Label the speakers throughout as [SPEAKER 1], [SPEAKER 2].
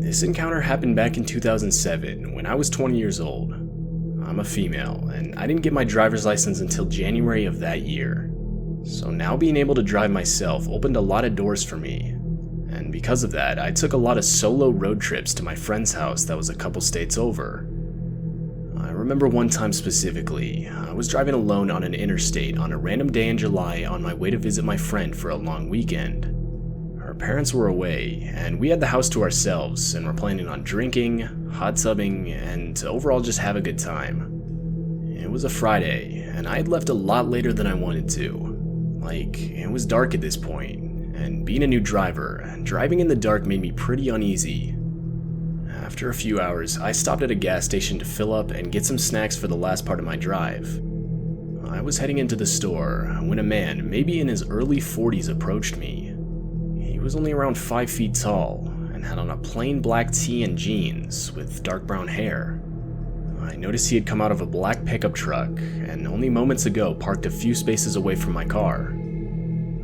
[SPEAKER 1] This encounter happened back in 2007 when I was 20 years old. I'm a female, and I didn't get my driver's license until January of that year. So now being able to drive myself opened a lot of doors for me. And because of that, I took a lot of solo road trips to my friend's house that was a couple states over. I remember one time specifically, I was driving alone on an interstate on a random day in July on my way to visit my friend for a long weekend. Her parents were away, and we had the house to ourselves and were planning on drinking, hot tubbing, and overall just have a good time. It was a Friday, and I had left a lot later than I wanted to. It was dark at this point, and being a new driver, driving in the dark made me pretty uneasy. After a few hours, I stopped at a gas station to fill up and get some snacks for the last part of my drive. I was heading into the store when a man, maybe in his early 40s, approached me. He was only around 5 feet tall and had on a plain black tee and jeans with dark brown hair. I noticed he had come out of a black pickup truck and only moments ago parked a few spaces away from my car.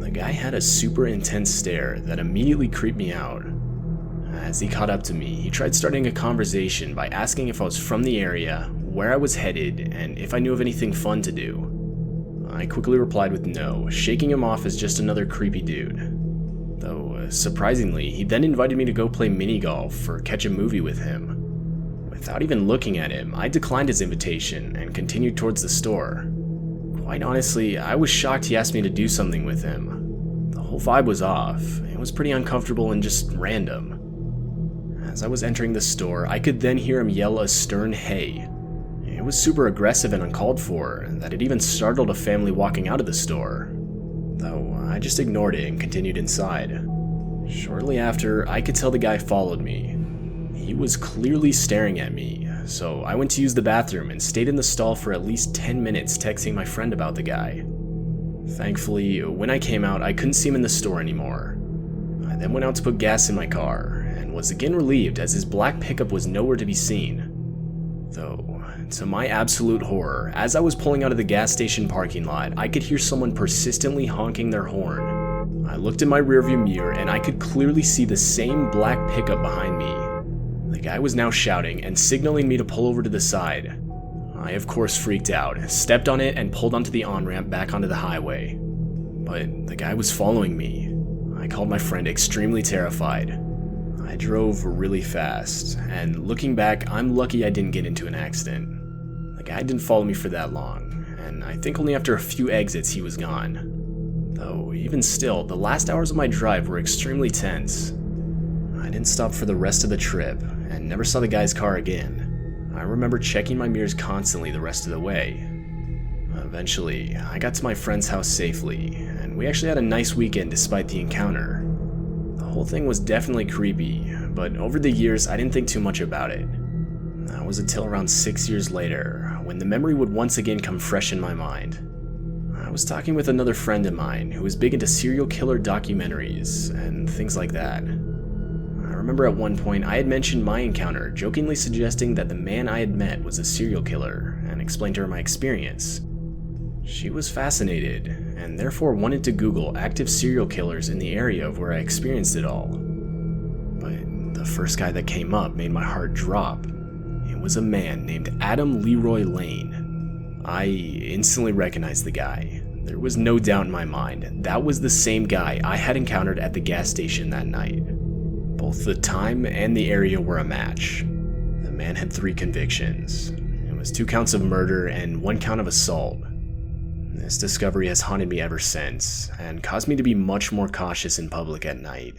[SPEAKER 1] The guy had a super intense stare that immediately creeped me out. As he caught up to me, he tried starting a conversation by asking if I was from the area, where I was headed, and if I knew of anything fun to do. I quickly replied with no, shaking him off as just another creepy dude. Though, surprisingly, he then invited me to go play mini golf or catch a movie with him. Without even looking at him, I declined his invitation and continued towards the store. Quite honestly, I was shocked he asked me to do something with him. The whole vibe was off. It was pretty uncomfortable and just random. As I was entering the store, I could then hear him yell a stern "hey." It was super aggressive and uncalled for, that it even startled a family walking out of the store. Though I just ignored it and continued inside. Shortly after, I could tell the guy followed me. He was clearly staring at me, so I went to use the bathroom and stayed in the stall for at least 10 minutes texting my friend about the guy. Thankfully, when I came out, I couldn't see him in the store anymore. I then went out to put gas in my car, and was again relieved as his black pickup was nowhere to be seen. Though, to my absolute horror, as I was pulling out of the gas station parking lot, I could hear someone persistently honking their horn. I looked in my rearview mirror and I could clearly see the same black pickup behind me. The guy was now shouting and signaling me to pull over to the side. I of course freaked out, stepped on it and pulled onto the on-ramp back onto the highway. But the guy was following me. I called my friend extremely terrified. I drove really fast, and looking back, I'm lucky I didn't get into an accident. The guy didn't follow me for that long, and I think only after a few exits he was gone. Though, even still, the last hours of my drive were extremely tense. I didn't stop for the rest of the trip, and never saw the guy's car again. I remember checking my mirrors constantly the rest of the way. Eventually, I got to my friend's house safely, and we actually had a nice weekend despite the encounter. The whole thing was definitely creepy, but over the years I didn't think too much about it. That was until around 6 years later, when the memory would once again come fresh in my mind. I was talking with another friend of mine who was big into serial killer documentaries and things like that. I remember at one point I had mentioned my encounter, jokingly suggesting that the man I had met was a serial killer, and explained to her my experience. She was fascinated, and therefore wanted to Google active serial killers in the area of where I experienced it all. But the first guy that came up made my heart drop. It was a man named Adam Leroy Lane. I instantly recognized the guy. There was no doubt in my mind, that was the same guy I had encountered at the gas station that night. Both the time and the area were a match. The man had 3 convictions. It was 2 counts of murder and 1 count of assault. This discovery has haunted me ever since, and caused me to be much more cautious in public at night.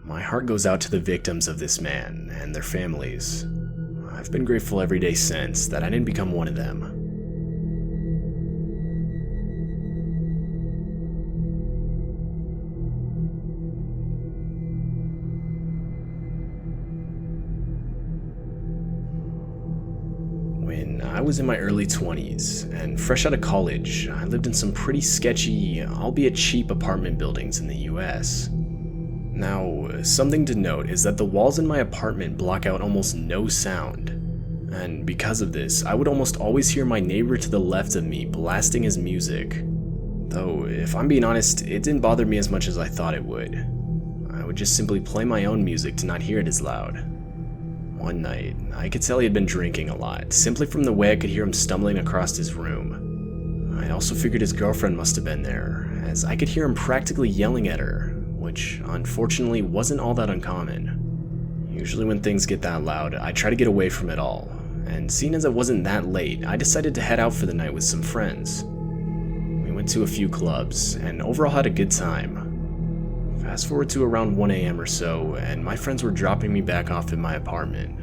[SPEAKER 1] My heart goes out to the victims of this man and their families. I've been grateful every day since that I didn't become one of them. When I was in my early 20s and fresh out of college, I lived in some pretty sketchy, albeit cheap apartment buildings in the US. Now, something to note is that the walls in my apartment block out almost no sound. And because of this, I would almost always hear my neighbor to the left of me blasting his music. Though, if I'm being honest, it didn't bother me as much as I thought it would. I would just simply play my own music to not hear it as loud. One night, I could tell he had been drinking a lot, simply from the way I could hear him stumbling across his room. I also figured his girlfriend must have been there, as I could hear him practically yelling at her, which unfortunately wasn't all that uncommon. Usually when things get that loud, I try to get away from it all, and seeing as it wasn't that late, I decided to head out for the night with some friends. We went to a few clubs, and overall had a good time. Fast forward to around 1 a.m. or so, and my friends were dropping me back off in my apartment.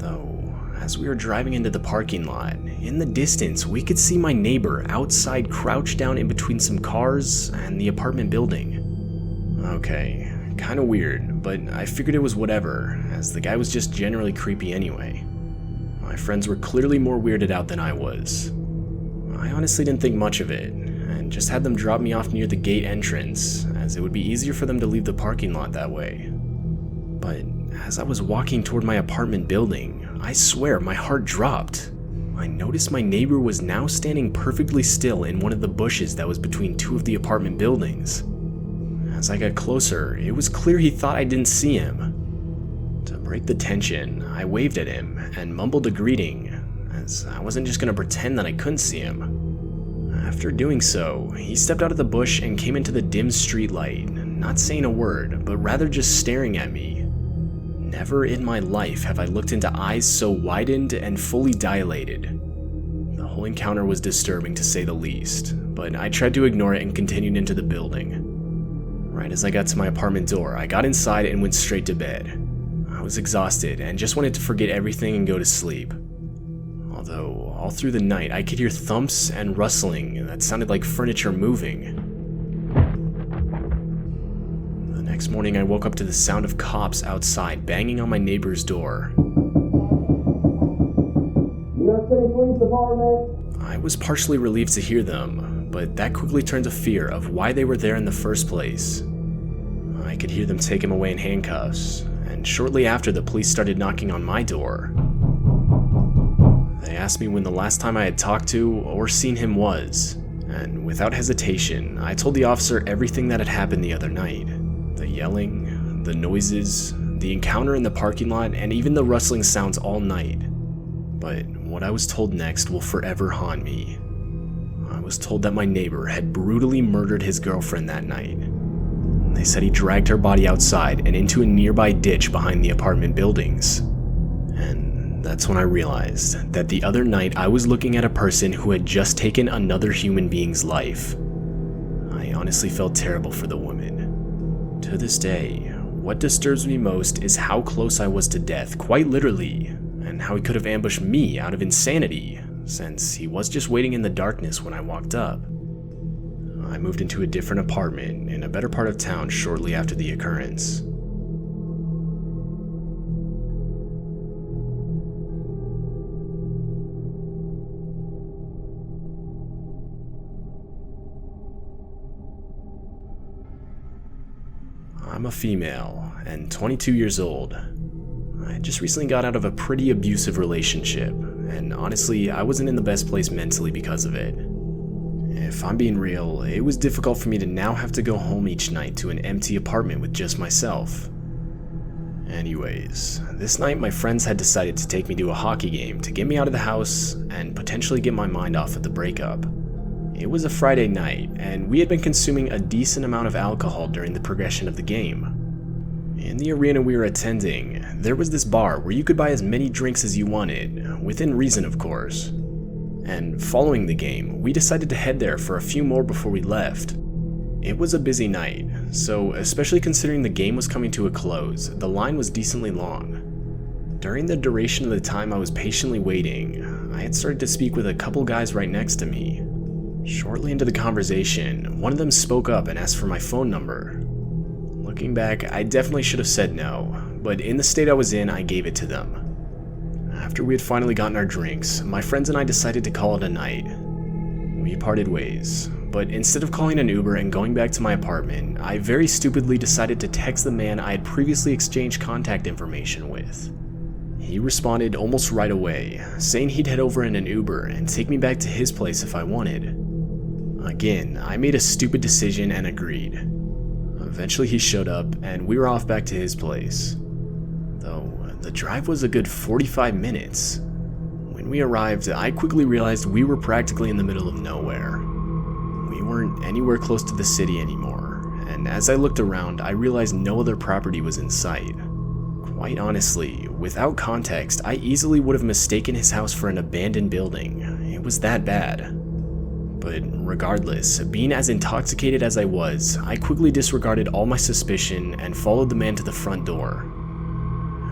[SPEAKER 1] Though, as we were driving into the parking lot, in the distance we could see my neighbor outside crouched down in between some cars and the apartment building. Okay, kinda weird, but I figured it was whatever, as the guy was just generally creepy anyway. My friends were clearly more weirded out than I was. I honestly didn't think much of it, and just had them drop me off near the gate entrance, as it would be easier for them to leave the parking lot that way. But as I was walking toward my apartment building, I swear my heart dropped. I noticed my neighbor was now standing perfectly still in one of the bushes that was between two of the apartment buildings. As I got closer, it was clear he thought I didn't see him. To break the tension, I waved at him and mumbled a greeting, as I wasn't just gonna pretend that I couldn't see him. After doing so, he stepped out of the bush and came into the dim streetlight, not saying a word, but rather just staring at me. Never in my life have I looked into eyes so widened and fully dilated. The whole encounter was disturbing to say the least, but I tried to ignore it and continued into the building. Right as I got to my apartment door, I got inside and went straight to bed. I was exhausted and just wanted to forget everything and go to sleep. Although, all through the night, I could hear thumps and rustling that sounded like furniture moving. The next morning, I woke up to the sound of cops outside banging on my neighbor's door.
[SPEAKER 2] New York City Police Department.
[SPEAKER 1] I was partially relieved to hear them, but that quickly turned to fear of why they were there in the first place. I could hear them take him away in handcuffs, and shortly after, the police started knocking on my door. They asked me when the last time I had talked to or seen him was, and without hesitation, I told the officer everything that had happened the other night. The yelling, the noises, the encounter in the parking lot, and even the rustling sounds all night. But what I was told next will forever haunt me. I was told that my neighbor had brutally murdered his girlfriend that night. They said he dragged her body outside and into a nearby ditch behind the apartment buildings. And that's when I realized that the other night I was looking at a person who had just taken another human being's life. I honestly felt terrible for the woman. To this day, what disturbs me most is how close I was to death, quite literally, and how he could have ambushed me out of insanity, since he was just waiting in the darkness when I walked up. I moved into a different apartment in a better part of town shortly after the occurrence. I'm a female and 22 years old. I just recently got out of a pretty abusive relationship, and honestly, I wasn't in the best place mentally because of it. If I'm being real, it was difficult for me to now have to go home each night to an empty apartment with just myself. Anyways, this night my friends had decided to take me to a hockey game to get me out of the house and potentially get my mind off of the breakup. It was a Friday night, and we had been consuming a decent amount of alcohol during the progression of the game. In the arena we were attending, there was this bar where you could buy as many drinks as you wanted, within reason of course. And following the game, we decided to head there for a few more before we left. It was a busy night, so especially considering the game was coming to a close, the line was decently long. During the duration of the time I was patiently waiting, I had started to speak with a couple guys right next to me. Shortly into the conversation, one of them spoke up and asked for my phone number. Looking back, I definitely should have said no, but in the state I was in, I gave it to them. After we had finally gotten our drinks, my friends and I decided to call it a night. We parted ways, but instead of calling an Uber and going back to my apartment, I very stupidly decided to text the man I had previously exchanged contact information with. He responded almost right away, saying he'd head over in an Uber and take me back to his place if I wanted. Again, I made a stupid decision and agreed. Eventually he showed up, and we were off back to his place. Though, the drive was a good 45 minutes. When we arrived, I quickly realized we were practically in the middle of nowhere. We weren't anywhere close to the city anymore, and as I looked around, I realized no other property was in sight. Quite honestly, without context, I easily would have mistaken his house for an abandoned building. It was that bad. But regardless, being as intoxicated as I was, I quickly disregarded all my suspicion and followed the man to the front door.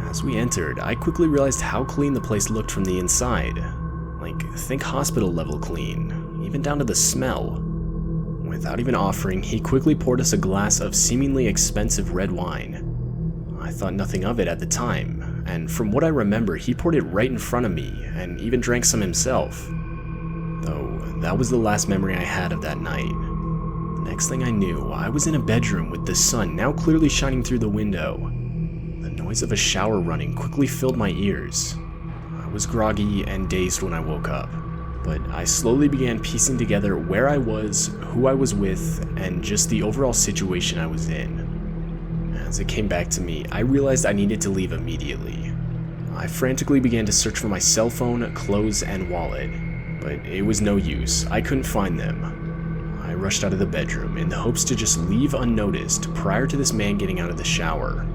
[SPEAKER 1] As we entered, I quickly realized how clean the place looked from the inside. Like, think hospital level clean, even down to the smell. Without even offering, he quickly poured us a glass of seemingly expensive red wine. I thought nothing of it at the time, and from what I remember, he poured it right in front of me and even drank some himself. Though, that was the last memory I had of that night. The next thing I knew, I was in a bedroom with the sun now clearly shining through the window. The noise of a shower running quickly filled my ears. I was groggy and dazed when I woke up, but I slowly began piecing together where I was, who I was with, and just the overall situation I was in. As it came back to me, I realized I needed to leave immediately. I frantically began to search for my cell phone, clothes, and wallet. But it was no use, I couldn't find them. I rushed out of the bedroom in the hopes to just leave unnoticed prior to this man getting out of the shower.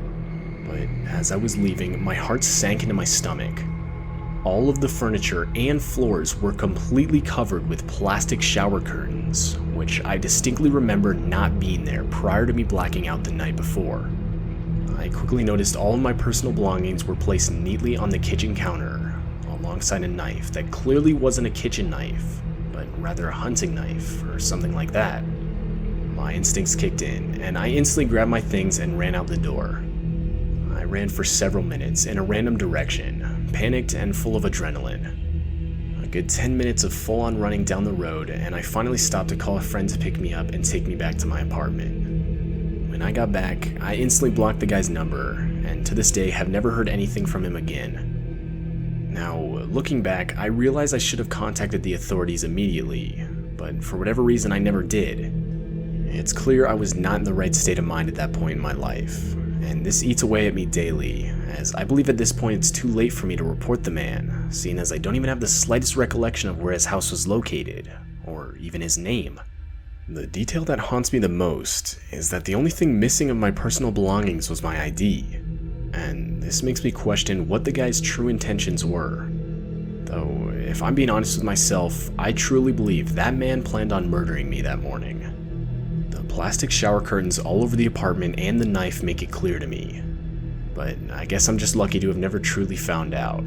[SPEAKER 1] But as I was leaving, my heart sank into my stomach. All of the furniture and floors were completely covered with plastic shower curtains, which I distinctly remember not being there prior to me blacking out the night before. I quickly noticed all of my personal belongings were placed neatly on the kitchen counter, alongside a knife that clearly wasn't a kitchen knife, but rather a hunting knife or something like that. My instincts kicked in, and I instantly grabbed my things and ran out the door. I ran for several minutes in a random direction, panicked and full of adrenaline. A good 10 minutes of full-on running down the road, and I finally stopped to call a friend to pick me up and take me back to my apartment. When I got back, I instantly blocked the guy's number, and to this day have never heard anything from him again. Now, looking back, I realize I should have contacted the authorities immediately, but for whatever reason I never did. It's clear I was not in the right state of mind at that point in my life, and this eats away at me daily, as I believe at this point it's too late for me to report the man, seeing as I don't even have the slightest recollection of where his house was located, or even his name. The detail that haunts me the most is that the only thing missing of my personal belongings was my ID. And this makes me question what the guy's true intentions were. Though, if I'm being honest with myself, I truly believe that man planned on murdering me that morning. The plastic shower curtains all over the apartment and the knife make it clear to me. But I guess I'm just lucky to have never truly found out.